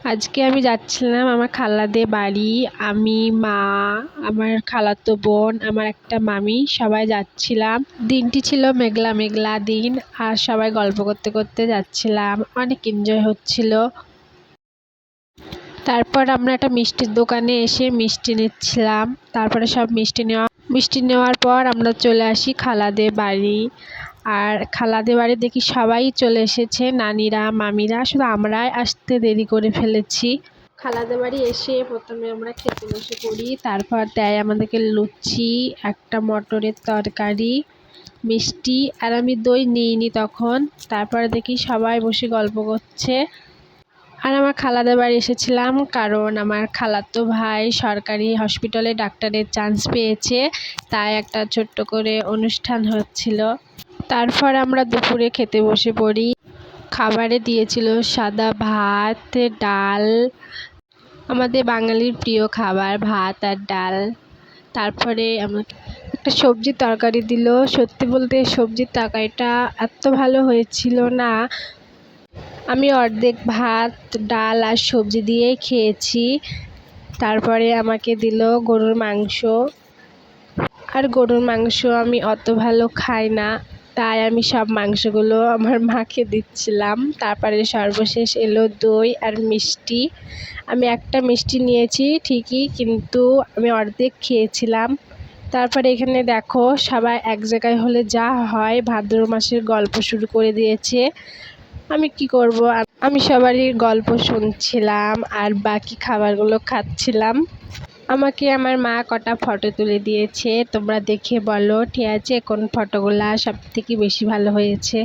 আজকে আমি যাচ্ছিলাম আমার খালাদের বাড়ি। আমি, মা, আমার খালাতো বোন, আমার একটা মামি সবাই যাচ্ছিলাম। দিনটি ছিল মেঘলা মেঘলা দিন, আর সবাই গল্প করতে করতে যাচ্ছিলাম। অনেক এনজয় হচ্ছিল। তারপর আমরা একটা মিষ্টির দোকানে এসে মিষ্টি নিচ্ছিলাম। তারপরে সব মিষ্টি নেওয়ার পর আমরা চলে আসি খালাদের বাড়ি। আর খালাদের বাড়ি দেখি সবাই চলে এসেছে, নানিরা, মামিরা, শুধু আমরাই আসতে দেরি করে ফেলেছি। খালাদের বাড়ি এসে প্রথমে আমরা খেতে বসে পড়ি। তারপর দেয় আমাদেরকে লুচি, একটা মটরের তরকারি, মিষ্টি, আর আমি দই নিইনি তখন। তারপরে দেখি সবাই বসে গল্প করছে। আর আমার খালাদের বাড়ি এসেছিলাম কারণ আমার খালাতো ভাই সরকারি হসপিটালে ডাক্তারের চান্স পেয়েছে, তাই একটা ছোট্ট করে অনুষ্ঠান হচ্ছিল। তারপর আমরা দুপুরে খেতে বসে পড়ি। খাবারে দিয়েছিল সাদা ভাত, ডাল, আমাদের বাঙালির প্রিয় খাবার ভাত আর ডাল। তারপরে আমাকে একটা সবজির তরকারি দিল। সত্যি বলতে সবজির তরকারিটা এত ভালো হয়েছিল না। আমি অর্ধেক ভাত, ডাল আর সবজি দিয়েই খেয়েছি। তারপরে আমাকে দিল গরুর মাংস। আর গরুর মাংস আমি অত ভালো খাই না, তাই আমি সব মাংসগুলো আমার মাকে দিচ্ছিলাম। তারপরে সর্বশেষ এলো দই আর মিষ্টি। আমি একটা মিষ্টি নিয়েছি ঠিকই, কিন্তু আমি অর্ধেক খেয়েছিলাম। তারপরে এখানে দেখো সবাই এক জায়গায় হলে যা হয়, ভাদ্র মাসের গল্প শুরু করে দিয়েছে। আমি কি করব, আমি সবারই গল্প শুনছিলাম আর বাকি খাবারগুলো খাচ্ছিলাম। আমাকে আমার মা কটা ফটো তুলে দিয়েছে, তোমরা দেখে বলো ঠিক আছে কোন ফটোগুলা সব থেকে বেশি ভালো হয়েছে।